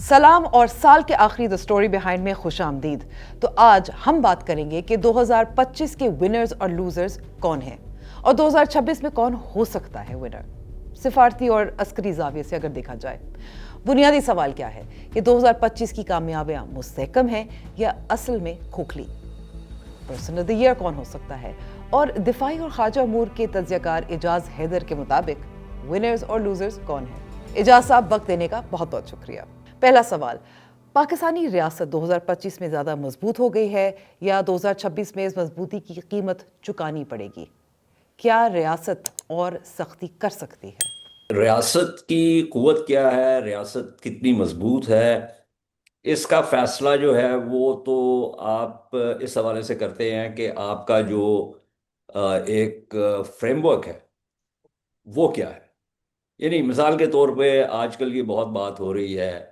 سلام اور سال کے آخری دا اسٹوری بیہائنڈ میں خوش آمدید۔ تو آج ہم بات کریں گے کہ 2025 کے ونرز اور لوزرز کون ہیں اور 2026 میں کون ہو سکتا ہے ونر، سفارتی اور عسکری زاویے سے اگر دیکھا جائے۔ بنیادی سوال کیا ہے کہ 2025 کی کامیابیاں مستحکم ہیں یا اصل میں کھوکھلی؟ پرسن آف دی ایئر کون ہو سکتا ہے؟ اور دفاعی اور خارجہ امور کے تجزیہ کار اعجاز حیدر کے مطابق ونرز اور لوزرز کون ہیں؟ اعجاز صاحب، وقت دینے کا بہت بہت شکریہ۔ پہلا سوال، پاکستانی ریاست 2025 میں زیادہ مضبوط ہو گئی ہے یا 2026 میں اس مضبوطی کی قیمت چکانی پڑے گی؟ کیا ریاست اور سختی کر سکتی ہے؟ ریاست کی قوت کیا ہے، ریاست کتنی مضبوط ہے، اس کا فیصلہ جو ہے وہ تو آپ اس حوالے سے کرتے ہیں کہ آپ کا جو ایک فریم ورک ہے وہ کیا ہے۔ یعنی مثال کے طور پہ آج کل کی بہت بات ہو رہی ہے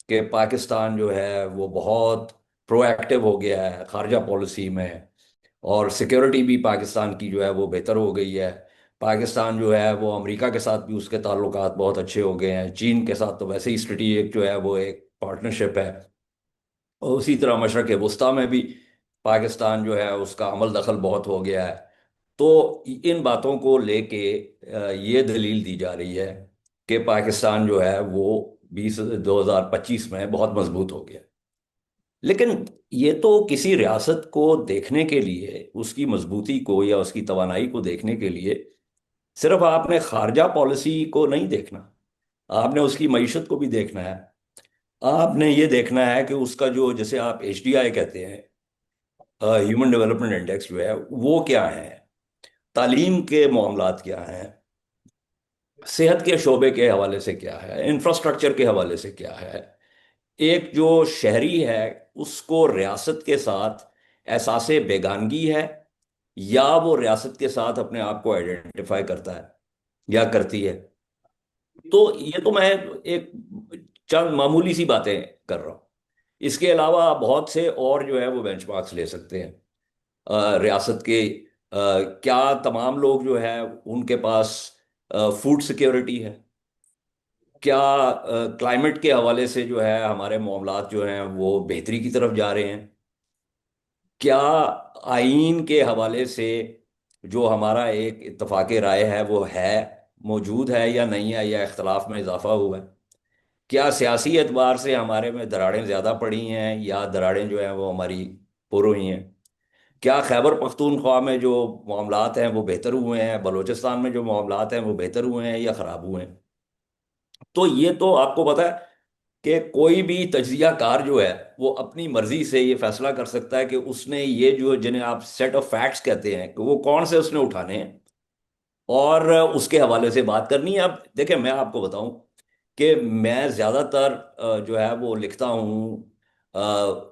کہ پاکستان جو ہے وہ بہت پرو ایکٹیو ہو گیا ہے خارجہ پالیسی میں، اور سیکیورٹی بھی پاکستان کی جو ہے وہ بہتر ہو گئی ہے۔ پاکستان جو ہے وہ امریکہ کے ساتھ بھی اس کے تعلقات بہت اچھے ہو گئے ہیں، چین کے ساتھ تو ویسے ہی اسٹریٹجک جو ہے وہ ایک پارٹنرشپ ہے، اور اسی طرح مشرق وسطیٰ میں بھی پاکستان جو ہے اس کا عمل دخل بہت ہو گیا ہے۔ تو ان باتوں کو لے کے یہ دلیل دی جا رہی ہے کہ پاکستان جو ہے وہ 2025 میں بہت مضبوط ہو گیا۔ لیکن یہ تو کسی ریاست کو دیکھنے کے لیے، اس کی مضبوطی کو یا اس کی توانائی کو دیکھنے کے لیے صرف آپ نے خارجہ پالیسی کو نہیں دیکھنا، آپ نے اس کی معیشت کو بھی دیکھنا ہے۔ آپ نے یہ دیکھنا ہے کہ اس کا جو، جیسے آپ ایچ ڈی آئی کہتے ہیں، ہیومن ڈیولپمنٹ انڈیکس جو ہے وہ کیا ہے، تعلیم کے معاملات کیا ہیں، صحت کے شعبے کے حوالے سے کیا ہے، انفراسٹرکچر کے حوالے سے کیا ہے۔ ایک جو شہری ہے اس کو ریاست کے ساتھ احساس بیگانگی ہے، یا وہ ریاست کے ساتھ اپنے آپ کو آئیڈینٹیفائی کرتا ہے یا کرتی ہے۔ تو یہ تو میں ایک چند معمولی سی باتیں کر رہا ہوں، اس کے علاوہ آپ بہت سے اور جو ہے وہ بینچ مارکس لے سکتے ہیں۔ ریاست کے کیا تمام لوگ جو ہے ان کے پاس فوڈ سیکیورٹی ہے؟ کیا کلائمیٹ کے حوالے سے جو ہے ہمارے معاملات جو ہیں وہ بہتری کی طرف جا رہے ہیں؟ کیا آئین کے حوالے سے جو ہمارا ایک اتفاق رائے ہے وہ ہے، موجود ہے یا نہیں ہے، یا اختلاف میں اضافہ ہوا ہے؟ کیا سیاسی اعتبار سے ہمارے میں دراڑیں زیادہ پڑی ہیں یا دراڑیں جو ہیں وہ ہماری پر ہوئی ہیں؟ کیا خیبر پختونخوا میں جو معاملات ہیں وہ بہتر ہوئے ہیں، بلوچستان میں جو معاملات ہیں وہ بہتر ہوئے ہیں یا خراب ہوئے ہیں؟ تو یہ تو آپ کو پتا ہے کہ کوئی بھی تجزیہ کار جو ہے وہ اپنی مرضی سے یہ فیصلہ کر سکتا ہے کہ اس نے یہ جو، جنہیں آپ سیٹ آف فیکٹس کہتے ہیں، کہ وہ کون سے اس نے اٹھانے ہیں اور اس کے حوالے سے بات کرنی ہے۔ اب دیکھیں، میں آپ کو بتاؤں کہ میں زیادہ تر جو ہے وہ لکھتا ہوں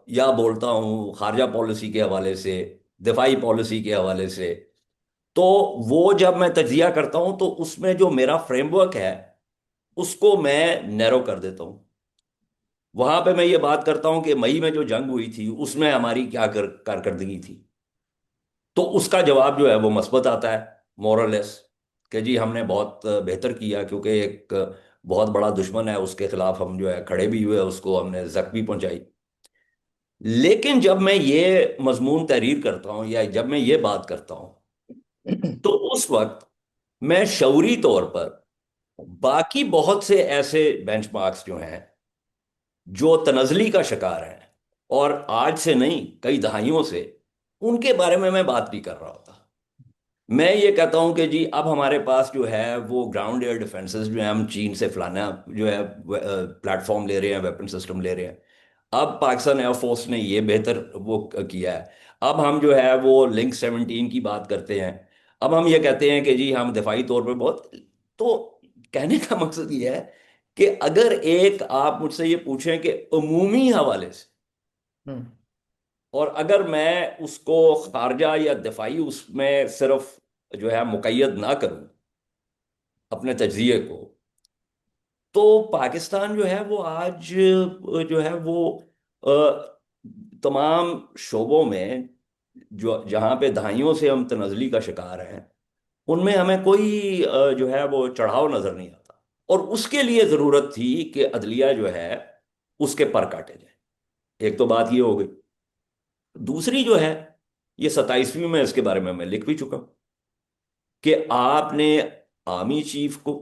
یا بولتا ہوں خارجہ پالیسی کے حوالے سے، دفاعی پالیسی کے حوالے سے۔ تو وہ جب میں تجزیہ کرتا ہوں تو اس میں جو میرا فریم ورک ہے اس کو میں نیرو کر دیتا ہوں۔ وہاں پہ میں یہ بات کرتا ہوں کہ مئی میں جو جنگ ہوئی تھی اس میں ہماری کیا کارکردگی تھی، تو اس کا جواب جو ہے وہ مثبت آتا ہے، مورلیس، کہ جی ہم نے بہت بہتر کیا، کیونکہ ایک بہت بڑا دشمن ہے اس کے خلاف ہم جو ہے کھڑے بھی ہوئے، اس کو ہم نے زخم بھی پہنچائی۔ لیکن جب میں یہ مضمون تحریر کرتا ہوں یا جب میں یہ بات کرتا ہوں تو اس وقت میں شعوری طور پر باقی بہت سے ایسے بینچ مارکس جو ہیں جو تنزلی کا شکار ہیں، اور آج سے نہیں کئی دہائیوں سے، ان کے بارے میں بات نہیں کر رہا ہوتا۔ میں یہ کہتا ہوں کہ جی اب ہمارے پاس جو ہے وہ گراؤنڈ ایئر ڈیفنسز جو ہیں، ہم چین سے فلانا جو ہے پلیٹ فارم لے رہے ہیں، ویپن سسٹم لے رہے ہیں۔ اب پاکستان ایئر فورس نے یہ بہتر وہ کیا ہے۔ اب ہم جو ہے وہ لنک 17 کی بات کرتے ہیں۔ اب ہم یہ کہتے ہیں کہ جی ہم دفاعی طور پہ بہت، تو کہنے کا مقصد یہ ہے کہ اگر ایک آپ مجھ سے یہ پوچھیں کہ عمومی حوالے سے، اور اگر میں اس کو خارجہ یا دفاعی اس میں صرف جو ہے مقید نہ کروں اپنے تجزیے کو، تو پاکستان جو ہے وہ آج جو ہے وہ تمام شعبوں میں جو جہاں پہ دہائیوں سے ہم تنزلی کا شکار ہیں، ان میں ہمیں کوئی جو ہے وہ چڑھاؤ نظر نہیں آتا۔ اور اس کے لیے ضرورت تھی کہ عدلیہ جو ہے اس کے پر کاٹے جائیں. ایک تو بات یہ ہو گئی. دوسری جو ہے، یہ 27ویں میں اس کے بارے میں لکھ بھی چکا ہوں، کہ آپ نے آرمی چیف کو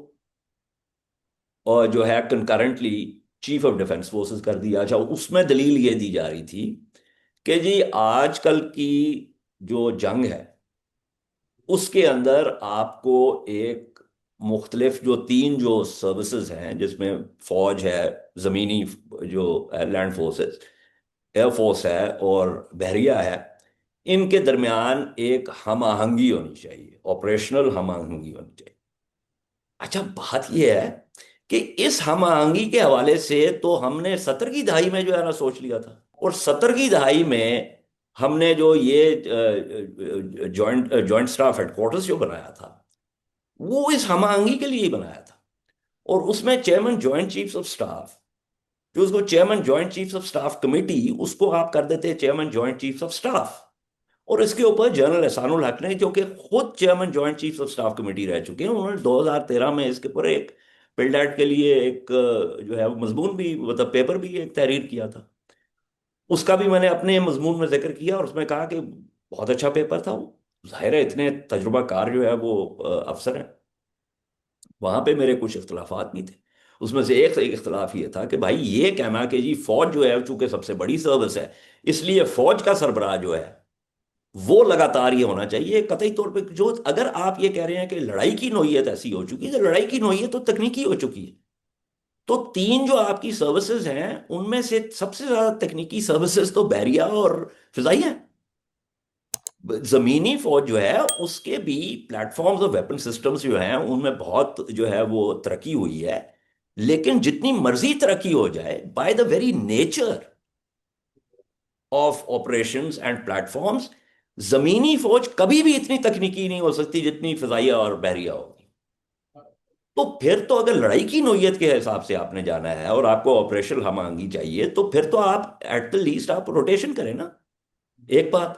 اور جو ہے concurrently chief of defence forces کر دیا. اچھا، اس میں دلیل یہ دی جا رہی تھی کہ جی آج کل کی جو جنگ ہے اس کے اندر آپ کو ایک مختلف جو تین جو سروسز ہیں، جس میں فوج ہے، زمینی جو لینڈ فورسز، ایئر فورس ہے اور بحریہ ہے، ان کے درمیان ایک ہم آہنگی ہونی چاہیے، آپریشنل ہم آہنگی ہونی چاہیے. اچھا، بات یہ ہے کہ اس ہم آہنگی کے حوالے سے تو ہم نے 70 کی دہائی میں جو ہے نا سوچ لیا تھا. اور 70 کی دہائی میں ہم نے جو یہ جوائنٹ سٹاف ہیڈ کوارٹرز جو بنایا تھا، وہ اس ہم آہنگی کے لیے ہی بنایا تھا. اور اس میں chairman joint chiefs of staff, جو اس کو chairman joint chiefs of staff committee, اس کو آپ کر دیتے chairman joint chiefs of staff. اور اس کے اوپر جنرل احسان الحق نے، جو کہ خود chairman joint chiefs of staff committee رہ چکے ہیں، انہوں نے 2013 میں اس کے اوپر ایک پلڈ ایٹ کے لیے ایک جو ہے مضمون بھی، مطلب پیپر بھی ایک تحریر کیا تھا. اس کا بھی میں نے اپنے مضمون میں ذکر کیا، اور اس میں کہا کہ بہت اچھا پیپر تھا وہ. ظاہر ہے اتنے تجربہ کار جو ہے وہ افسر ہیں. وہاں پہ میرے کچھ اختلافات بھی تھے. اس میں سے ایک اختلاف یہ تھا کہ بھائی یہ کہنا کہ جی فوج جو ہے چونکہ سب سے بڑی سروس ہے، اس لیے فوج کا سربراہ جو ہے وہ لگاتار یہ ہونا چاہیے قطعی طور پہ. جو اگر آپ یہ کہہ رہے ہیں کہ لڑائی کی نوعیت ایسی ہو چکی ہے، تو لڑائی کی نوعیت تو تکنیکی ہو چکی ہے. تو تین جو آپ کی سروسز ہیں ان میں سے سب سے زیادہ تکنیکی سروسز تو بحریہ اور فضائیہ ہیں. زمینی فوج جو ہے اس کے بھی پلیٹ فارمز اور ویپن سسٹمز جو ہیں ان میں بہت جو ہے وہ ترقی ہوئی ہے. لیکن جتنی مرضی ترقی ہو جائے، by the very nature of operations and platforms, زمینی فوج کبھی بھی اتنی تکنیکی نہیں ہو سکتی جتنی فضائیہ اور بحریہ ہوگی. تو پھر تو اگر لڑائی کی نوعیت کے حساب سے آپ نے جانا ہے اور آپ کو آپریشنل ہم آہنگی چاہیے، تو پھر تو آپ ایٹ دا لیسٹ آپ روٹیشن کریں نا. ایک بات.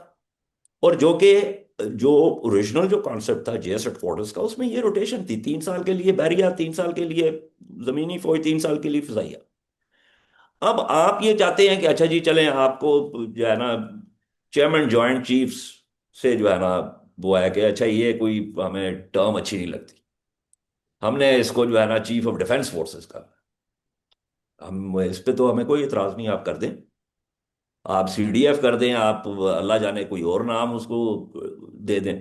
اور جو اوریجنل جو کانسیپٹ تھا جے ایس ایٹ کوارٹرز کا، اس میں یہ روٹیشن تھی، 3 سال کے لیے بحریہ، 3 سال کے لیے زمینی فوج، 3 سال کے لیے فضائیہ. اب آپ یہ چاہتے ہیں کہ اچھا جی چلیں، آپ کو جو ہے نا چیئرمین جوائنٹ چیفز سے جو ہے نا وہ ہے کہ اچھا یہ کوئی ہمیں ٹرم اچھی نہیں لگتی، ہم نے اس کو جو ہے نا چیف آف ڈیفenس فورسز کا. ہم اس پہ تو ہمیں کوئی اعتراض نہیں، آپ کر دیں، آپ سی ڈی ایف کر دیں، آپ اللہ جانے کوئی اور نام اس کو دے دیں.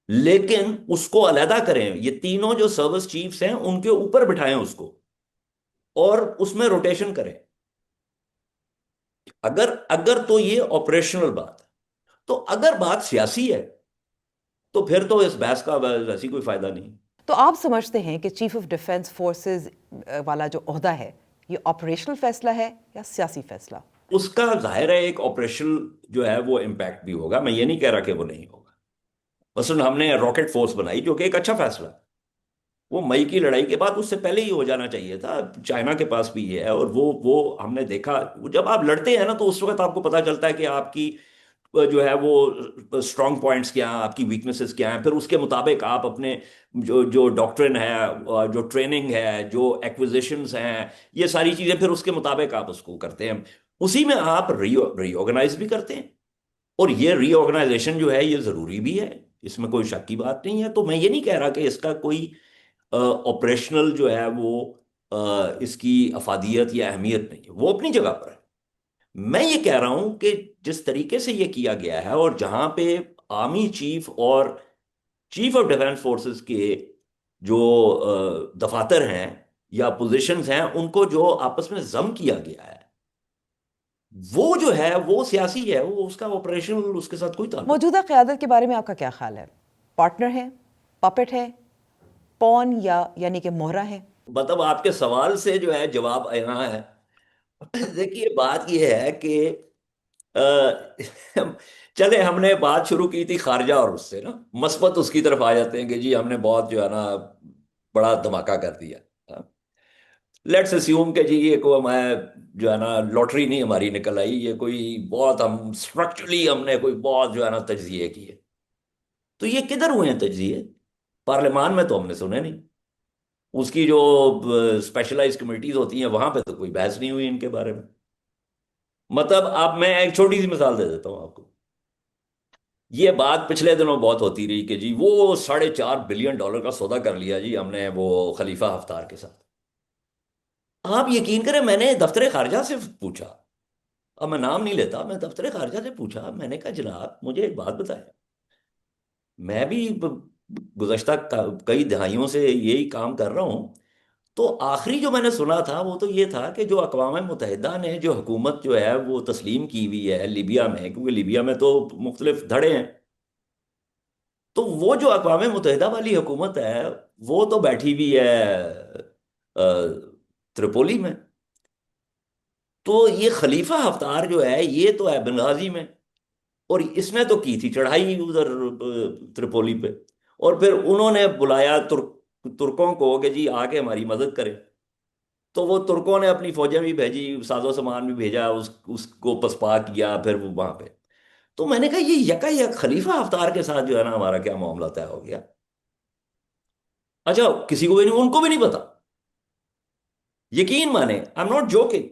لیکن اس کو علیحدہ کریں، یہ تینوں جو سروس چیفز ہیں ان کے اوپر بٹھائیں اس کو، اور اس میں روٹیشن کریں. اگر تو یہ آپریشنل بات ہے. تو اگر بات سیاسی ہے تو پھر تو اس بحث کا ویسی کوئی فائدہ نہیں. تو آپ سمجھتے ہیں کہ چیف آف ڈیفenس فورسز والا جو عہدہ ہے یہ آپریشنل فیصلہ ہے یا سیاسی فیصلہ؟ اس کا ظاہر ہے ایک آپریشنل جو ہے وہ امپیکٹ بھی ہوگا، میں یہ نہیں کہہ رہا کہ وہ نہیں ہوگا. مثلا ہم نے راکٹ فورس بنائی جو کہ ایک اچھا فیصلہ ہے. وہ مئی کی لڑائی کے بعد اس سے پہلے ہی ہو جانا چاہیے تھا. چائنا کے پاس بھی یہ ہے، اور وہ ہم نے دیکھا جب آپ لڑتے ہیں نا تو اس وقت آپ کو پتا چلتا ہے کہ آپ کی جو ہے وہ اسٹرانگ پوائنٹس کیا ہیں، آپ کی ویکنیسز کیا ہیں. پھر اس کے مطابق آپ اپنے جو ڈاکٹرن ہے، جو ٹریننگ ہے، جو ایکوزیشنز ہیں، یہ ساری چیزیں پھر اس کے مطابق آپ اس کو کرتے ہیں. اسی میں آپ ری آرگنائز بھی کرتے ہیں. اور یہ ری آرگنائزیشن جو ہے یہ ضروری بھی ہے، اس میں کوئی شک کی بات نہیں ہے. تو میں یہ نہیں کہہ رہا کہ اس کا کوئی آپریشنل جو ہے وہ اس کی افادیت یا اہمیت نہیں ہے، وہ اپنی جگہ پر ہے. میں یہ کہہ رہا ہوں کہ جس طریقے سے یہ کیا گیا ہے، اور جہاں پہ آرمی چیف اور چیف آف ڈیفenس فورسز کے جو دفاتر ہیں یا پوزیشنز ہیں، ان کو جو آپس میں ضم کیا گیا ہے، وہ جو ہے وہ سیاسی ہے، وہ اس کا آپریشنل اس کے ساتھ کوئی تعلق. موجودہ قیادت کے بارے میں آپ کا کیا خیال ہے؟ پارٹنر ہے، پپٹ ہے، پون یا یعنی کہ مہرا ہے؟ مطلب آپ کے سوال سے جو ہے جواب آنا ہے. دیکھیے بات یہ ہے کہ چلے ہم نے بات شروع کی تھی خارجہ اور اس سے نا مثبت اس کی طرف آ جاتے ہیں کہ جی ہم نے بہت جو ہے نا بڑا دھماکہ کر دیا. لیٹس اسیوم کہ جی یہ کو میں جو ہے نا لاٹری نہیں ہماری نکل آئی، یہ کوئی بہت ہم اسٹرکچرلی ہم نے کوئی بہت جو ہے نا تجزیے کیے. تو یہ کدھر ہوئے ہیں تجزیے؟ پارلیمان میں تو ہم نے سنے نہیں. اس کی جو اسپیشلائز کمیٹیز ہوتی ہیں وہاں پہ تو کوئی بحث نہیں ہوئی ان کے بارے میں. مطلب اب میں ایک چھوٹی سی مثال دے دیتا ہوں آپ کو. یہ بات پچھلے دنوں بہت ہوتی رہی کہ جی وہ $4.5 بلین کا سودا کر لیا جی ہم نے وہ خلیفہ ہفتار کے ساتھ. آپ یقین کریں میں نے دفتر خارجہ سے پوچھا. اب میں نام نہیں لیتا, میں دفتر خارجہ سے پوچھا, میں نے کہا جناب مجھے ایک بات بتائیں, میں بھی گزشتہ کئی دہائیوں سے یہی کام کر رہا ہوں, تو آخری جو میں نے سنا تھا وہ تو یہ تھا کہ جو اقوام متحدہ نے جو حکومت جو ہے وہ تسلیم کی ہوئی ہے لیبیا میں, کیونکہ لیبیا میں تو مختلف دھڑے ہیں, تو وہ جو اقوام متحدہ والی حکومت ہے وہ تو بیٹھی ہوئی ہے آ، تریپولی میں. تو یہ خلیفہ ہفتار جو ہے یہ تو ہے بنغازی میں, اور اس نے تو کی تھی چڑھائی ادھر تریپولی پہ, اور پھر انہوں نے بلایا ترکوں کو کہ جی آ کے ہماری مدد کرے. تو وہ ترکوں نے اپنی فوجیں بھی بھیجی, ساز و سامان بھی بھیجا, اس کو پسپا کیا پھر وہ وہاں پہ. تو میں نے کہا یہ یکا یک خلیفہ ہفتار کے ساتھ جو ہے نا ہمارا کیا معاملہ طے ہو گیا. اچھا کسی کو بھی نہیں, ان کو بھی نہیں پتا, یقین مانے آئی ایم ناٹ جوکنگ.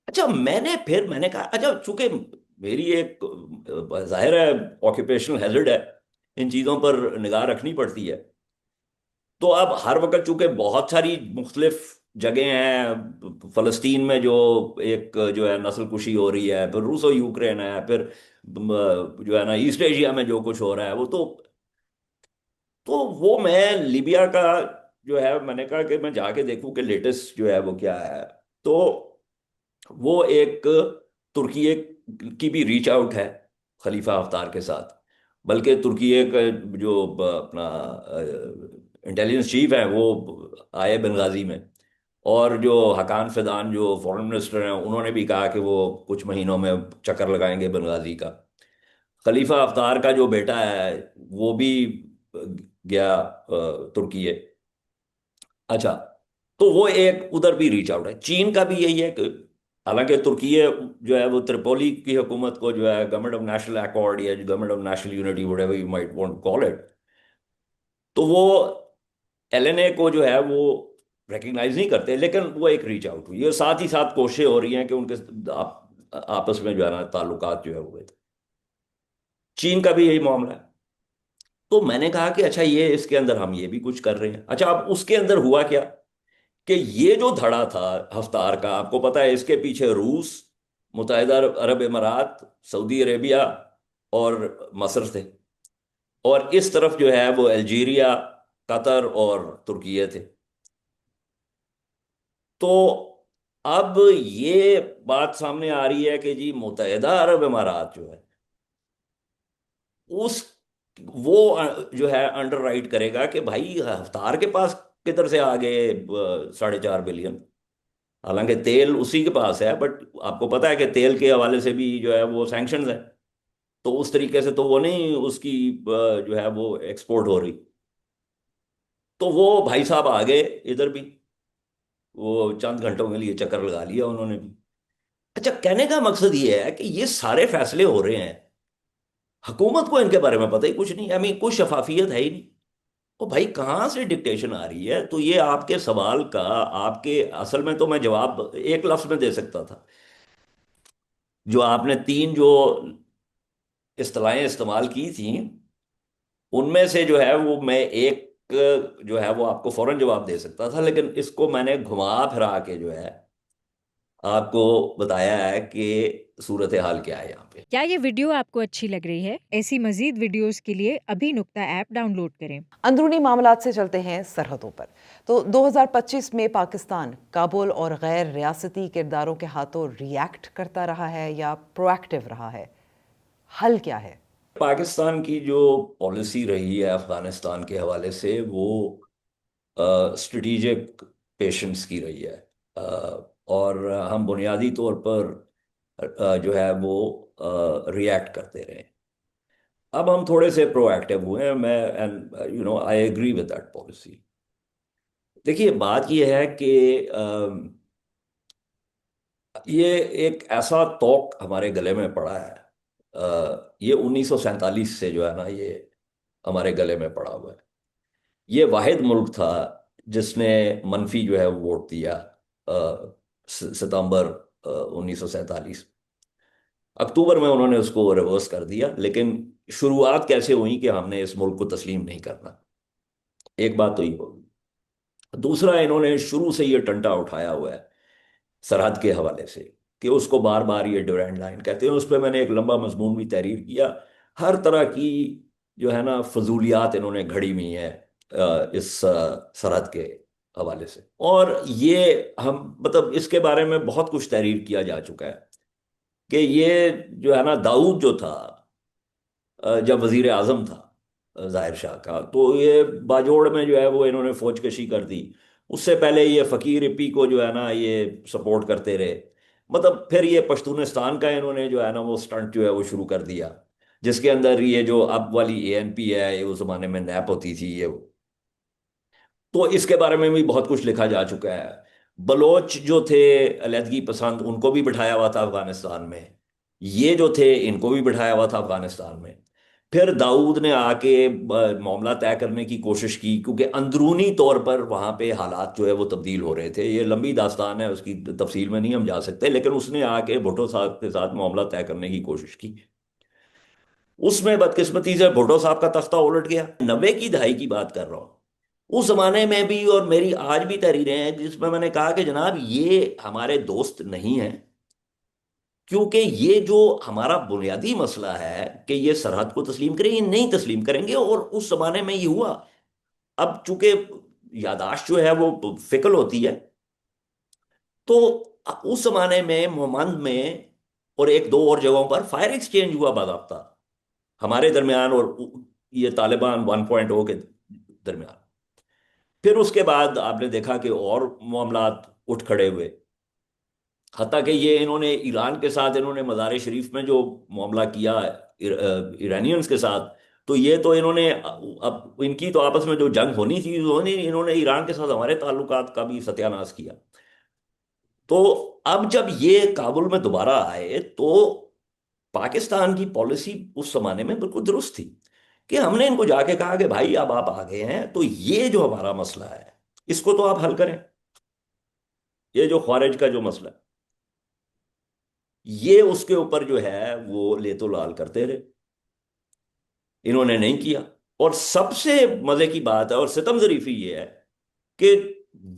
اچھا میں نے کہا اچھا چونکہ میری ایک ظاہر ہے آکوپیشنل ہیزرڈ ہے, ان چیزوں پر نگاہ رکھنی پڑتی ہے. تو اب ہر وقت چونکہ بہت ساری مختلف جگہیں ہیں فلسطین میں جو ایک جو ہے نسل کشی ہو رہی ہے, پھر روس و یوکرین ہے, پھر جو ہے نا ایسٹ ایشیا میں جو کچھ ہو رہا ہے وہ تو وہ میں لیبیا کا جو ہے میں نے کہا کہ میں جا کے دیکھوں کہ لیٹسٹ جو ہے وہ کیا ہے. تو وہ ایک ترکیے کی بھی ریچ آؤٹ ہے خلیفہ ہفتار کے ساتھ, بلکہ ترکیے کا جو اپنا انٹیلیجنس چیف ہے وہ آئے بنغازی میں, اور جو حقان فیدان جو فورن منسٹر ہیں انہوں نے بھی کہا کہ وہ کچھ مہینوں میں چکر لگائیں گے بنغازی کا. خلیفہ ہفتار کا جو بیٹا ہے وہ بھی گیا ترکیے. اچھا تو وہ ایک ادھر بھی ریچ آؤٹ ہے. چین کا بھی یہی ہے کہ حالانکہ ترکیے جو ہے وہ ترپولی کی حکومت کو جو ہے گورنمنٹ آف نیشنل اکارڈ یا government of national unity what ever you might want call it, تو وہ ایل این اے کو جو ہے وہ ریکگنائز نہیں کرتے, لیکن وہ ایک ریچ آؤٹ ہوئی ہے. ساتھ ہی ساتھ کوششیں ہو رہی ہیں کہ ان کے آپس میں جو ہے نا تعلقات جو ہے ہوئے تھے. چین کا بھی یہی معاملہ ہے. تو میں نے کہا کہ اچھا یہ اس کے اندر ہم یہ بھی کچھ کر رہے ہیں. اچھا اب اس کے اندر ہوا کیا کہ یہ جو دھڑا تھا ہفتار کا, آپ کو پتا ہے اس کے پیچھے روس, متحدہ عرب امارات, سعودی عربیہ اور مصر تھے, اور اس طرف جو ہے وہ الجیریا, قطر اور ترکیہ تھے. تو اب یہ بات سامنے آ رہی ہے کہ جی متحدہ عرب امارات جو ہے اس وہ جو ہے انڈر رائٹ کرے گا کہ بھائی ہفتار کے پاس کدھر سے آگے $4.5 بلین. حالانکہ تیل اسی کے پاس ہے, بٹ آپ کو پتا ہے کہ تیل کے حوالے سے بھی جو ہے وہ سینکشنز ہیں, تو اس طریقے سے تو وہ نہیں اس کی جو ہے وہ ایکسپورٹ ہو رہی. تو وہ بھائی صاحب آ گئے ادھر بھی, وہ چند گھنٹوں کے لیے چکر لگا لیا انہوں نے بھی. اچھا کہنے کا مقصد یہ ہے کہ یہ سارے فیصلے ہو رہے ہیں, حکومت کو ان کے بارے میں پتہ ہی کچھ نہیں, کوئی شفافیت ہے ہی نہیں. او بھائی کہاں سے ڈکٹیشن آ رہی ہے؟ تو یہ آپ کے سوال کا آپ کے اصل میں تو میں جواب ایک لفظ میں دے سکتا تھا. جو آپ نے تین جو اصطلاحیں استعمال کی تھیں ان میں سے جو ہے وہ میں ایک جو ہے وہ آپ کو فوراً جواب دے سکتا تھا, لیکن اس کو میں نے گھما پھرا کے جو ہے آپ کو بتایا ہے کہ صورتحال کیا ہے یہاں پہ. کیا یہ ویڈیو آپ کو اچھی لگ رہی ہے؟ ایسی مزید ویڈیوز کے لیے ابھی نقطہ ایپ ڈاؤن لوڈ کریں. اندرونی معاملات سے چلتے ہیں سرحدوں پر. تو 2025 میں پاکستان کابل اور غیر ریاستی کرداروں کے ہاتھوں ری ایکٹ کرتا رہا ہے یا پرو ایکٹیو رہا ہے؟ حل کیا ہے؟ پاکستان کی جو پالیسی رہی ہے افغانستان کے حوالے سے وہ اسٹریٹجک پیشنس کی رہی ہے, اور ہم بنیادی طور پر جو ہے وہ ری ایکٹ کرتے رہے. اب ہم تھوڑے سے پرو ایکٹیو ہوئے ہیں, میں I agree with that policy. دیکھیے بات یہ ہے کہ یہ ایک ایسا توق ہمارے گلے میں پڑا ہے, یہ 1947 سے جو ہے نا یہ ہمارے گلے میں پڑا ہوا ہے. یہ واحد ملک تھا جس نے منفی جو ہے ووٹ دیا ستمبر 1947۔ اکتوبر میں انہوں نے اس کو ریورس کر دیا، لیکن شروعات کیسے ہوئی کہ ہم نے اس ملک کو تسلیم نہیں کرنا، ایک بات تو یہ ہوگی۔ دوسرا، انہوں نے شروع سے یہ ٹنٹا اٹھایا ہوا ہے سرحد کے حوالے سے، کہ اس کو بار بار یہ ڈیورینڈ لائن کہتے ہیں۔ اس پہ میں نے ایک لمبا مضمون بھی تحریر کیا، ہر طرح کی جو ہے نا فضولیات انہوں نے گھڑی ہوئی ہیں اس سرحد کے حوالے سے، اور یہ ہم مطلب اس کے بارے میں بہت کچھ تحریر کیا جا چکا ہے کہ یہ جو ہے نا داؤد جو تھا جب وزیر اعظم تھا ظاہر شاہ کا، تو یہ باجوڑ میں جو ہے وہ انہوں نے فوج کشی کر دی۔ اس سے پہلے یہ فقیر اپی کو جو ہے نا یہ سپورٹ کرتے رہے، مطلب پھر یہ پشتونستان کا انہوں نے جو ہے نا وہ سٹنٹ جو ہے وہ شروع کر دیا، جس کے اندر یہ جو اب والی اے این پی ہے، یہ اس زمانے میں نیپ ہوتی تھی یہ، تو اس کے بارے میں بھی بہت کچھ لکھا جا چکا ہے۔ بلوچ جو تھے علیحدگی پسند، ان کو بھی بٹھایا ہوا تھا افغانستان میں، یہ جو تھے ان کو بھی بٹھایا ہوا تھا افغانستان میں۔ پھر داؤد نے آ کے معاملہ طے کرنے کی کوشش کی، کیونکہ اندرونی طور پر وہاں پہ حالات جو ہے وہ تبدیل ہو رہے تھے، یہ لمبی داستان ہے، اس کی تفصیل میں نہیں ہم جا سکتے، لیکن اس نے آ کے بھٹو صاحب کے ساتھ معاملہ طے کرنے کی کوشش کی۔ اس میں بدقسمتی سے بھٹو صاحب کا تختہ الٹ گیا۔ 90 کی دہائی کی بات کر رہا ہوں، اس زمانے میں بھی، اور میری آج بھی تحریریں ہیں جس میں نے کہا کہ جناب یہ ہمارے دوست نہیں ہیں، کیونکہ یہ جو ہمارا بنیادی مسئلہ ہے کہ یہ سرحد کو تسلیم کریں، یہ نہیں تسلیم کریں گے، اور اس زمانے میں یہ ہوا۔ اب چونکہ یاداشت جو ہے وہ فکل ہوتی ہے، تو اس زمانے میں مومند میں اور ایک دو اور جگہوں پر فائر ایکسچینج ہوا باضابطہ ہمارے درمیان اور یہ طالبان 1.0 کے درمیان۔ پھر اس کے بعد آپ نے دیکھا کہ اور معاملات اٹھ کھڑے ہوئے، حتیٰ کہ یہ انہوں نے ایران کے ساتھ، انہوں نے مزار شریف میں جو معاملہ کیا ایرانینز کے ساتھ، تو یہ تو انہوں نے اب ان کی تو آپس میں جو جنگ ہونی تھی انہوں نے ایران کے ساتھ ہمارے تعلقات کا بھی ستیہ ناش کیا۔ تو اب جب یہ کابل میں دوبارہ آئے تو پاکستان کی پالیسی اس زمانے میں بالکل درست تھی کہ ہم نے ان کو جا کے کہا کہ بھائی اب آپ آ گئے ہیں تو یہ جو ہمارا مسئلہ ہے اس کو تو آپ حل کریں، یہ جو خوارج کا جو مسئلہ ہے یہ اس کے اوپر جو ہے وہ لے تو لال کرتے رہے، انہوں نے نہیں کیا۔ اور سب سے مزے کی بات ہے اور ستم ظریفی یہ ہے کہ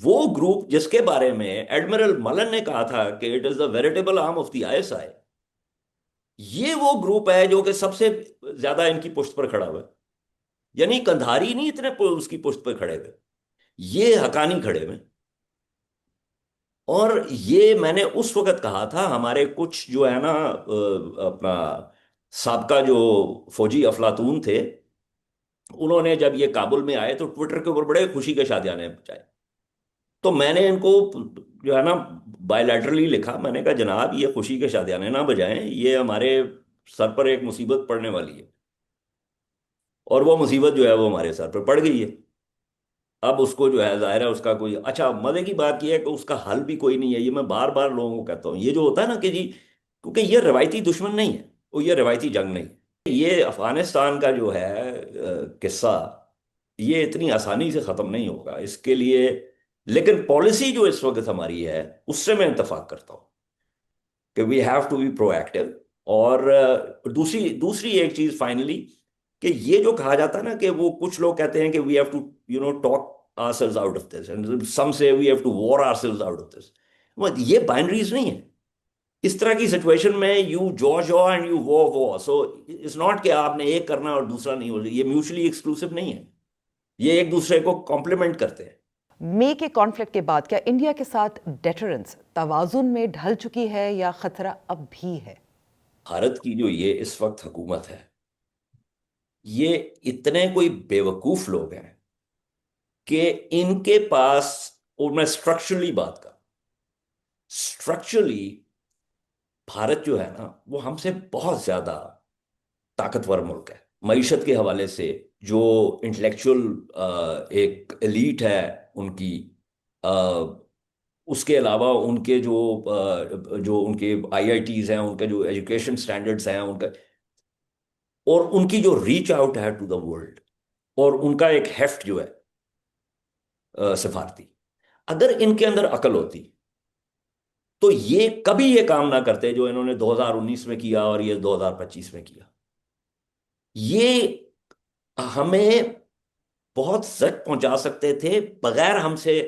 وہ گروپ جس کے بارے میں ایڈمرل ملن نے کہا تھا کہ it is the veritable arm of the ISI، یہ وہ گروپ ہے جو کہ سب سے زیادہ ان کی پشت پر کھڑا ہوا ہے۔ یعنی کندھاری نہیں اتنے اس کی پشت پر کھڑے ہوئے، یہ حقانی کھڑے ہوئے۔ اور یہ میں نے اس وقت کہا تھا، ہمارے کچھ جو ہے نا اپنا سابقہ جو فوجی افلاطون تھے، انہوں نے جب یہ کابل میں آئے تو ٹویٹر کے اوپر بڑے خوشی کے شادیانے بجائے، تو میں نے ان کو جو ہے نا بائی لیٹرلی لکھا، میں نے کہا جناب یہ خوشی کے شادیانے نہ بجائیں، یہ ہمارے سر پر ایک مصیبت پڑنے والی ہے، اور وہ مصیبت جو ہے وہ ہمارے سر پر پڑ گئی ہے۔ اب اس کو جو ہے ظاہر ہے اس کا کوئی اچھا مزے کی بات یہ ہے کہ اس کا حل بھی کوئی نہیں ہے۔ یہ میں بار بار لوگوں کو کہتا ہوں، یہ جو ہوتا ہے نا کہ جی، کیونکہ یہ روایتی دشمن نہیں ہے، وہ یہ روایتی جنگ نہیں ہے، یہ افغانستان کا جو ہے قصہ یہ اتنی آسانی سے ختم نہیں ہوگا اس کے لیے، لیکن پالیسی جو اس وقت ہماری ہے اس سے میں اتفاق کرتا ہوں کہ we have to be proactive. اور دوسری ایک چیز فائنلی، کہ یہ جو کہا جاتا ہے نا کہ وہ کچھ لوگ کہتے ہیں کہ we have to talk ourselves out of this and some say we have to war ourselves out of this، یہ بائنڈریز نہیں ہے۔ اس طرح کی سچویشن میں یو جو اینڈ یو وہ سو اٹس ناٹ کہ آپ نے ایک کرنا اور دوسرا نہیں ہو، یہ میوچلی ایکسکلوسیو نہیں ہے، یہ ایک دوسرے کو کمپلیمنٹ کرتے ہیں۔ مے کے کانفلکٹ کے بعد کیا انڈیا کے ساتھ ڈیٹرنس توازن میں ڈھل چکی ہے یا خطرہ اب بھی ہے؟ بھارت کی جو یہ اس وقت حکومت ہے، یہ اتنے کوئی بیوقوف لوگ ہیں کہ ان کے پاس، اور میں اسٹرکچرلی بات کر، اسٹرکچرلی بھارت جو ہے نا وہ ہم سے بہت زیادہ طاقتور ملک ہے معیشت کے حوالے سے، جو انٹلیکچوئل ایک ایلیٹ ہے ان کی، اس کے علاوہ ان کے جو ان کے IITs ہیں، ان کے جو ایجوکیشن سٹینڈرڈز ہیں ان کا، اور ان کی جو ریچ آؤٹ ہے ٹو دا ورلڈ، اور ان کا ایک ہیفٹ جو ہے سفارتی. اگر ان کے اندر عقل ہوتی تو یہ کبھی یہ کام نہ کرتے جو انہوں نے 2019 میں کیا اور یہ 2025 میں کیا. یہ ہمیں بہت زد پہنچا سکتے تھے بغیر ہم سے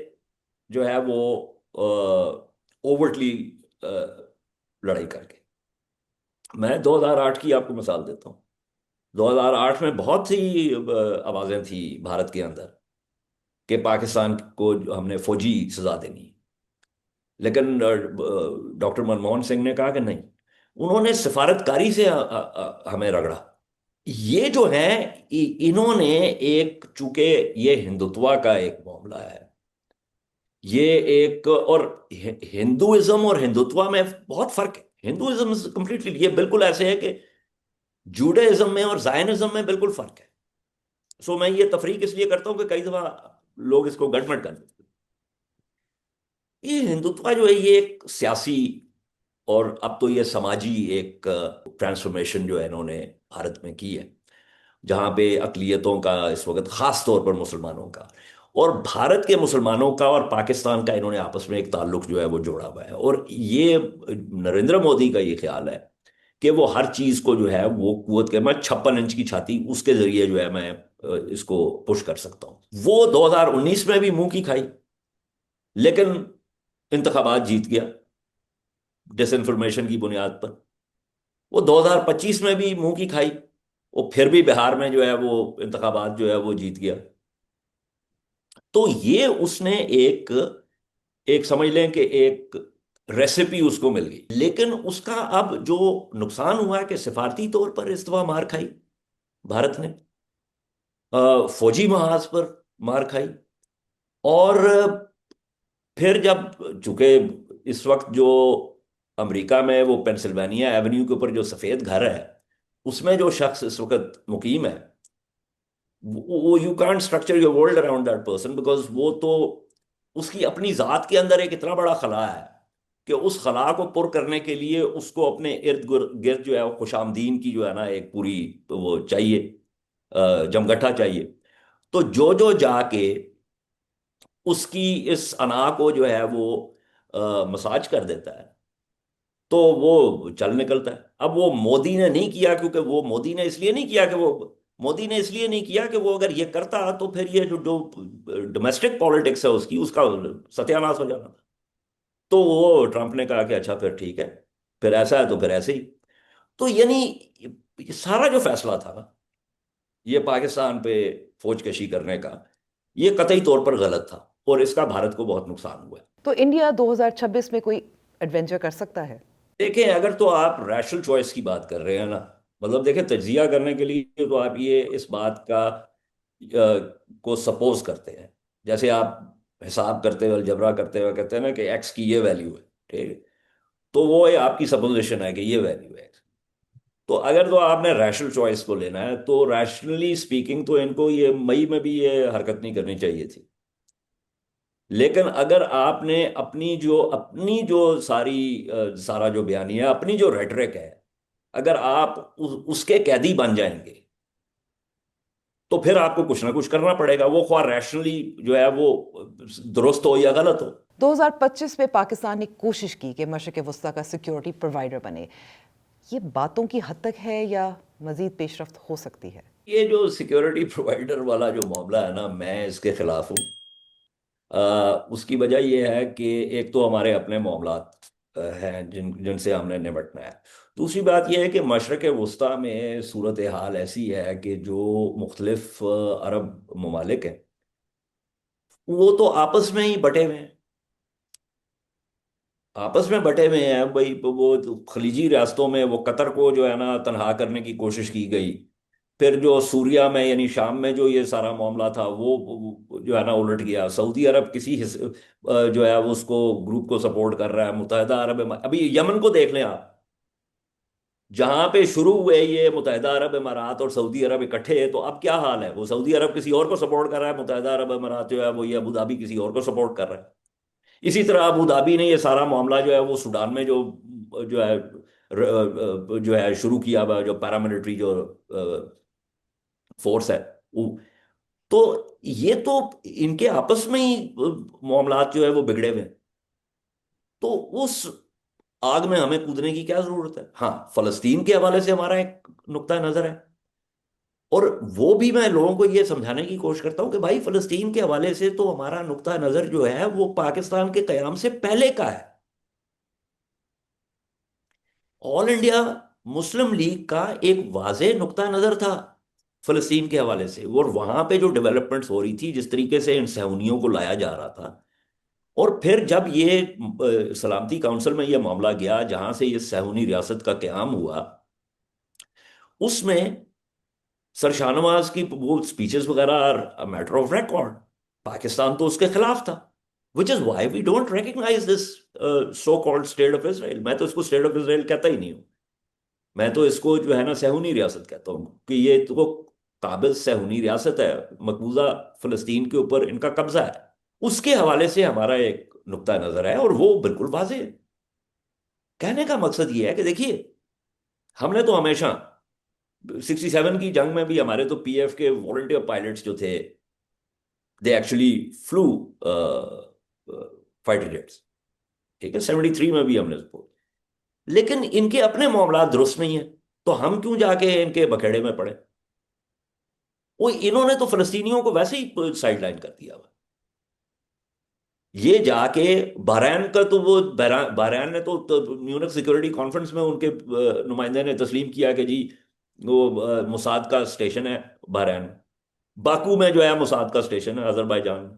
جو ہے وہ اوورٹلی لڑائی کر کے. میں 2008 کی آپ کو مثال دیتا ہوں. 2008 میں بہت سی آوازیں تھیں بھارت کے اندر کہ پاکستان کو ہم نے فوجی سزا دینی ہے. لیکن ڈاکٹر منموہن سنگھ نے کہا کہ نہیں. انہوں نے سفارتکاری سے ہمیں رگڑا. یہ جو ہیں انہوں نے ایک، چونکہ یہ ہندوتوا کا ایک معاملہ ہے، یہ ایک، اور ہندوازم اور ہندوتوا میں بہت فرق ہے. ہندوازم کمپلیٹلی، یہ بالکل ایسے ہے کہ جوڈائزم میں اور زائنزم میں بالکل فرق ہے. سو میں یہ تفریق اس لیے کرتا ہوں کہ کئی دفعہ لوگ اس کو گڑبڑ کر دیتے ہیں. یہ ہندوتوا جو ہے یہ ایک سیاسی اور اب تو یہ سماجی ایک ٹرانسفارمیشن جو ہے انہوں نے بھارت میں کی ہے، جہاں پہ اقلیتوں کا اس وقت خاص طور پر مسلمانوں کا اور بھارت کے مسلمانوں کا اور پاکستان کا انہوں نے آپس میں ایک تعلق جو ہے وہ جوڑا ہوا ہے. اور یہ نریندر مودی کا یہ خیال ہے کہ وہ ہر چیز کو جو ہے وہ قوت کے، میں 56 انچ کی چھاتی اس کے ذریعے جو ہے میں اس کو پش کر سکتا ہوں. وہ 2019 میں بھی منہ کی کھائی لیکن انتخابات جیت گیا ڈس انفارمیشن کی بنیاد پر. وہ 2025 میں بھی منہ کی کھائی، وہ پھر بھی بہار میں جو ہے وہ انتخابات جو ہے وہ جیت گیا. تو یہ اس نے ایک سمجھ لیں کہ ایک ریسیپی اس کو مل گئی. لیکن اس کا اب جو نقصان ہوا ہے کہ سفارتی طور پر اس دفعہ مار کھائی بھارت نے، فوجی محاذ پر مار کھائی. اور پھر جب، چونکہ اس وقت جو امریکہ میں وہ پینسلوانیا ایونیو کے اوپر جو سفید گھر ہے اس میں جو شخص اس وقت مقیم ہے، وہ you can't structure your world around that person, because وہ تو اس کی اپنی ذات کے اندر ایک اتنا بڑا خلا ہے کہ اس خلا کو پر کرنے کے لیے اس کو اپنے ارد گرد جو ہے وہ خوش آمدین کی جو ہے نا ایک پوری وہ چاہیے، جمگٹھا چاہیے. تو جو جا کے اس کی اس انا کو جو ہے وہ مساج کر دیتا ہے تو وہ چل نکلتا ہے. اب وہ مودی نے نہیں کیا، کیونکہ وہ مودی نے اس لیے نہیں کیا کہ وہ اگر یہ کرتا تو پھر یہ جو ڈومیسٹک پالیٹکس ہے اس کا ستیہ ناش ہو جانا تھا. تو وہ ٹرمپ نے کہا کہ اچھا پھر ٹھیک ہے، پھر ایسا ہے تو پھر ایسے ہی. تو یعنی یہ سارا جو فیصلہ تھا نا یہ پاکستان پہ فوج کشی کرنے کا، یہ قطعی طور پر غلط تھا اور اس کا بھارت کو بہت نقصان ہوا ہے. تو انڈیا 2026 میں کوئی ایڈونچر کر سکتا ہے؟ دیکھیں، اگر تو آپ ریشنل چوائس کی بات کر رہے ہیں نا، مطلب دیکھیں تجزیہ کرنے کے لیے تو آپ یہ اس بات کا کو سپوز کرتے ہیں، جیسے آپ حساب کرتے ہوئے الجبرا کرتے ہوئے کہتے ہیں نا کہ ایکس کی یہ ویلیو ہے، ٹھیک ہے، تو وہ آپ کی سپوزیشن ہے کہ یہ ویلیو ہے. تو اگر تو آپ نے ریشنل چوائس کو لینا ہے تو ریشنلی اسپیکنگ تو ان کو یہ مئی میں بھی یہ حرکت نہیں کرنی چاہیے تھی. لیکن اگر آپ نے اپنی جو سارا جو بیانیہ ہے، اپنی جو ریٹرک ہے، اگر آپ اس کے قیدی بن جائیں گے تو پھر آپ کو کچھ نہ کچھ کرنا پڑے گا، وہ خواہ ریشنلی جو ہے وہ درست ہو یا غلط ہو. 2025 میں پاکستان نے کوشش کی کہ مشرق وسطیٰ کا سیکیورٹی پرووائڈر بنے. یہ باتوں کی حد تک ہے یا مزید پیش رفت ہو سکتی ہے؟ یہ جو سیکیورٹی پرووائڈر والا جو معاملہ ہے نا، میں اس کے خلاف ہوں. اس کی وجہ یہ ہے کہ ایک تو ہمارے اپنے معاملات ہیں جن سے ہم نے نمٹنا ہے. دوسری بات یہ ہے کہ مشرق وسطیٰ میں صورتحال ایسی ہے کہ جو مختلف عرب ممالک ہیں وہ تو آپس میں ہی بٹے ہوئے ہیں، بھائی. وہ خلیجی ریاستوں میں وہ قطر کو جو ہے نا تنہا کرنے کی کوشش کی گئی، پھر جو سوریا میں یعنی شام میں جو یہ سارا معاملہ تھا وہ جو ہے نا الٹ گیا. سعودی عرب کسی جو ہے اس کو گروپ کو سپورٹ کر رہا ہے. متحدہ عرب ابھی یمن کو دیکھ لیں آپ، جہاں پہ شروع ہوئے یہ متحدہ عرب امارات اور سعودی عرب اکٹھے، تو اب کیا حال ہے؟ وہ سعودی عرب کسی اور کو سپورٹ کر رہا ہے، متحدہ عرب امارات جو ہے وہ یہ ابو دھابی کسی اور کو سپورٹ کر رہا ہے. اسی طرح ابو دھابی نے یہ سارا معاملہ جو ہے وہ سوڈان میں جو ہے شروع کیا ہوا جو پیراملٹری جو فورس ہے تو یہ تو ان کے آپس میں ہی معاملات جو ہے وہ بگڑے ہوئے ہیں. تو اس آگ میں ہمیں کودنے کی کیا ضرورت ہے؟ ہاں، فلسطین کے حوالے سے ہمارا ایک نقطہ نظر ہے، اور وہ بھی میں لوگوں کو یہ سمجھانے کی کوشش کرتا ہوں کہ بھائی فلسطین کے حوالے سے تو ہمارا نقطہ نظر جو ہے وہ پاکستان کے قیام سے پہلے کا ہے. آل انڈیا مسلم لیگ کا ایک واضح نقطہ نظر تھا فلسطین کے حوالے سے، اور وہاں پہ جو ڈیولپمنٹس ہو رہی تھی، جس طریقے سے ان صہیونیوں کو لایا جا رہا تھا. اور پھر جب یہ سلامتی کونسل میں یہ معاملہ گیا جہاں سے یہ صہیونی ریاست کا قیام ہوا، اس میں سر شاہنواز کی وہ سپیچز وغیرہ میٹر آف ریکارڈ. پاکستان تو اس کے خلاف تھا. Which is why we don't recognise this so called state of Israel. میں تو اس کو اسٹیٹ آف اسرائیل کہتا ہی نہیں ہوں، میں تو اس کو جو ہے نا صہیونی ریاست کہتا ہوں، کہ یہ تو قابض صہیونی ریاست ہے، مقبوضہ فلسطین کے اوپر ان کا قبضہ ہے. اس کے حوالے سے ہمارا ایک نقطہ نظر ہے، اور وہ بالکل واضح ہے. کہنے کا مقصد یہ ہے کہ دیکھیے، ہم نے تو ہمیشہ 67 کی جنگ میں بھی ہمارے تو پی ایف کے والنٹیئر پائلٹس جو تھے، they actually flu fighter jets. ٹھیک ہے، 73 میں بھی ہم نے سپورٹ. لیکن ان کے اپنے معاملات درست نہیں ہیں، تو ہم کیوں جا کے ان کے بکھیڑے میں پڑے؟ وہ انہوں نے تو فلسطینیوں کو ویسے ہی سائڈ لائن کر دیا ہوا. یہ جا کے بحرین کا تو وہ بحرین نے تو میونخ سیکورٹی کانفرنس میں ان کے نمائندے نے تسلیم کیا کہ جی وہ موساد کا اسٹیشن ہے بحرین. باکو میں جو ہے موساد کا اسٹیشن ہے، آذربائیجان میں.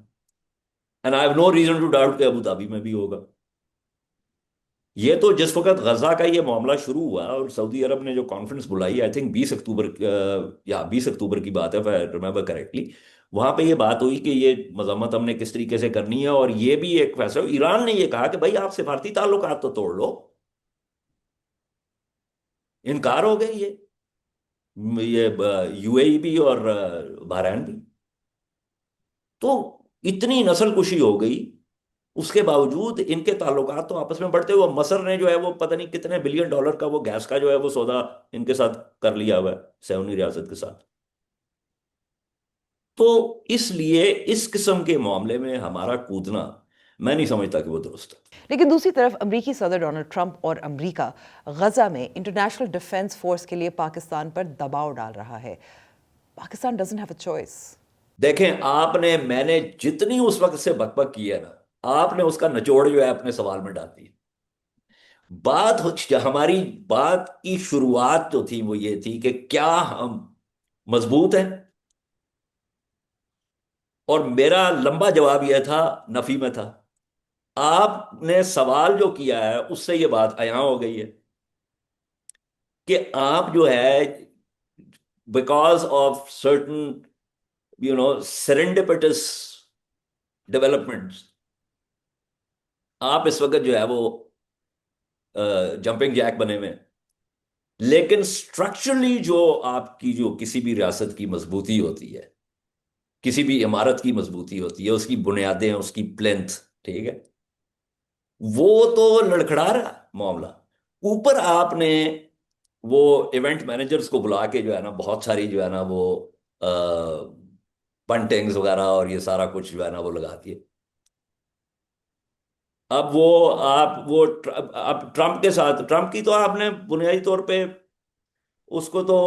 And I have no reason to doubt کہ ابو ظہبی میں بھی ہوگا. یہ تو جس وقت غزہ کا یہ معاملہ شروع ہوا اور سعودی عرب نے جو کانفرنس بلائی، آئی تھنک 20 اکتوبر یا 20 اکتوبر کی بات ہے if I remember correctly، وہاں پہ یہ بات ہوئی کہ یہ مذمت ہم نے کس طریقے سے کرنی ہے. اور یہ بھی ایک فیصلہ، ایران نے یہ کہا کہ بھائی آپ سفارتی تعلقات تو توڑ لو. انکار ہو گئے یہ یو اے ای بھی اور بحرین بھی. تو اتنی نسل کشی ہو گئی، اس کے باوجود ان کے تعلقات تو آپس میں بڑھتے ہوئے، مصر نے جو ہے وہ پتہ نہیں کتنے بلین ڈالر کا وہ گیس کا جو ہے وہ سودا ان کے ساتھ کر لیا ہوا ہے، صہیونی ریاست کے ساتھ. تو اس لیے اس قسم کے معاملے میں ہمارا کودنا میں نہیں سمجھتا کہ وہ درست ہے. لیکن دوسری طرف امریکی صدر ڈونلڈ ٹرمپ اور امریکہ غزہ میں انٹرنیشنل ڈیفنس فورس کے لیے پاکستان پر دباؤ ڈال رہا ہے. Pakistan doesn't have a choice. دیکھیں، میں نے جتنی اس وقت سے بک بک کی ہے نا، آپ نے اس کا نچوڑ جو ہے اپنے سوال میں ڈال دی. ہماری بات کی شروعات جو تھی وہ یہ تھی کہ کیا ہم مضبوط ہیں، اور میرا لمبا جواب یہ تھا، نفی میں تھا. آپ نے سوال جو کیا ہے اس سے یہ بات عیاں ہو گئی ہے کہ آپ جو ہے بیکاز آف سرٹن سرنڈپٹس ڈیولپمنٹس، آپ اس وقت جو ہے وہ جمپنگ جیک بنے ہوئے ہیں. لیکن اسٹرکچرلی جو آپ کی جو کسی بھی ریاست کی مضبوطی ہوتی ہے، کسی بھی عمارت کی مضبوطی ہوتی ہے، اس کی بنیادیں، اس کی پلنتھ، ٹھیک ہے، وہ تو لڑکھڑا رہا معاملہ. اوپر آپ نے وہ ایونٹ مینیجرز کو بلا کے جو ہے نا بہت ساری جو ہے نا وہ بنٹنگز وغیرہ اور یہ سارا کچھ جو ہے نا وہ لگا دیے. اب ٹرمپ کے ساتھ، ٹرمپ کی تو آپ نے بنیادی طور پہ اس کو تو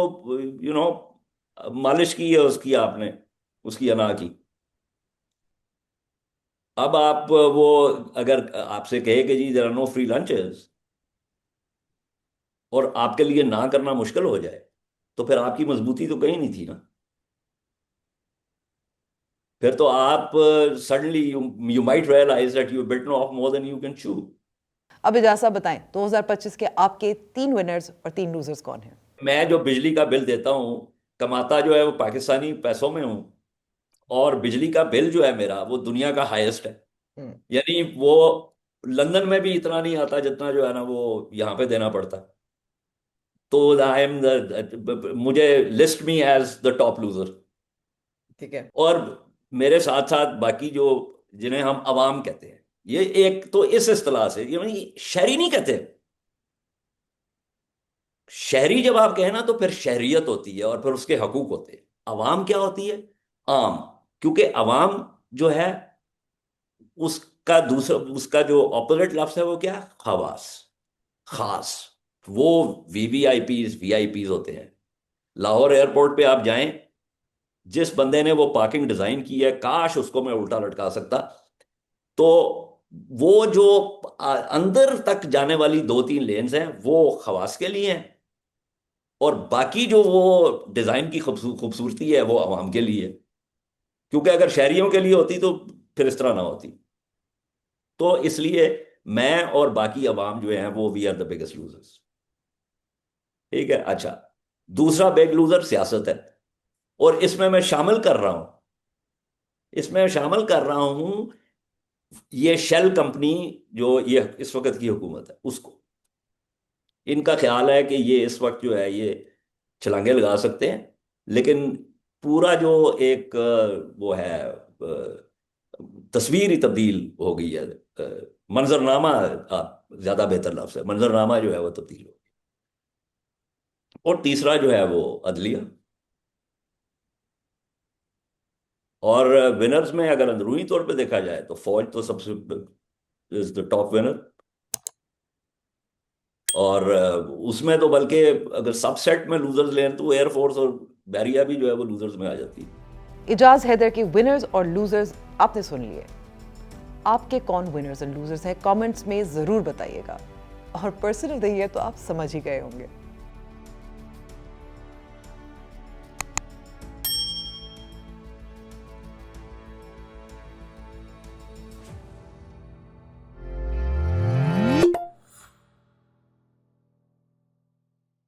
مالش کی ہے، اس کی آپ نے اس کی انا کی. اب آپ وہ اگر آپ سے کہے کہ جی there are no free lunches اور آپ کے لیے نہ کرنا مشکل ہو جائے، تو پھر آپ کی مضبوطی تو کہیں نہیں تھی نا. پھر تو آپ suddenly you might realize that you've bitten off more than you can chew. اب اجازت بتائیں 2025 کے آپ کے 3 ونرز اور 3 لوزرز کون ہیں؟ میں جو بجلی کا بل دیتا ہوں، کماتا جو ہے وہ پاکستانی پیسوں میں ہوں، اور بجلی کا بل جو ہے میرا وہ دنیا کا ہائیسٹ ہے. یعنی وہ لندن میں بھی اتنا نہیں آتا جتنا جو ہے نا وہ یہاں پہ دینا پڑتا. تو مجھے list me as the top loser. ٹھیک ہے، اور میرے ساتھ ساتھ باقی جو جنہیں ہم عوام کہتے ہیں، یہ ایک تو اس اصطلاح سے یعنی شہری نہیں کہتے. شہری جب آپ کہیں نا تو پھر شہریت ہوتی ہے اور پھر اس کے حقوق ہوتے ہیں. عوام کیا ہوتی ہے؟ عام. کیونکہ عوام جو ہے اس اس کا جو اپوزٹ لفظ ہے وہ کیا؟ خواص، خاص. وہ وی آئی پیز ہوتے ہیں. لاہور ایئرپورٹ پہ آپ جائیں، جس بندے نے وہ پارکنگ ڈیزائن کی ہے، کاش اس کو میں الٹا لٹکا سکتا. تو وہ جو اندر تک جانے والی 2-3 لینز ہیں وہ خواص کے لیے ہیں، اور باقی جو وہ ڈیزائن کی خوبصورتی ہے وہ عوام کے لیے. کیونکہ اگر شہریوں کے لیے ہوتی تو پھر اس طرح نہ ہوتی. تو اس لیے میں اور باقی عوام جو ہیں وہ we are the biggest losers. ٹھیک ہے. اچھا، دوسرا بگ لوزر سیاست ہے، اور اس میں شامل کر رہا ہوں یہ شیل کمپنی جو یہ اس وقت کی حکومت ہے اس کو. ان کا خیال ہے کہ یہ اس وقت جو ہے یہ چھلانگے لگا سکتے ہیں، لیکن پورا جو ایک وہ ہے تصویر ہی تبدیل ہو گئی ہے. منظرنامہ زیادہ بہتر لفظ ہے، منظرنامہ جو ہے وہ تبدیل ہو گیا. اور تیسرا جو ہے وہ عدلیہ. اور ونرز میں اگر اندرونی طور پہ دیکھا جائے تو فوج تو سب سے ٹاپ ونر، اور اس میں تو بلکہ اگر سب سیٹ میں لوزرز لیں تو ایئر فورس اور بحریہ بھی جو ہے وہ لوزرز میں آ جاتی ہے. اجاز حیدر کی ونرز اور لوزرز آپ نے سن لیے. آپ کے کون ونرز اور لوزرز ہیں کامنٹس میں ضرور بتائیے گا، اور پرسنل رہی ہے تو آپ سمجھ ہی گئے ہوں گے.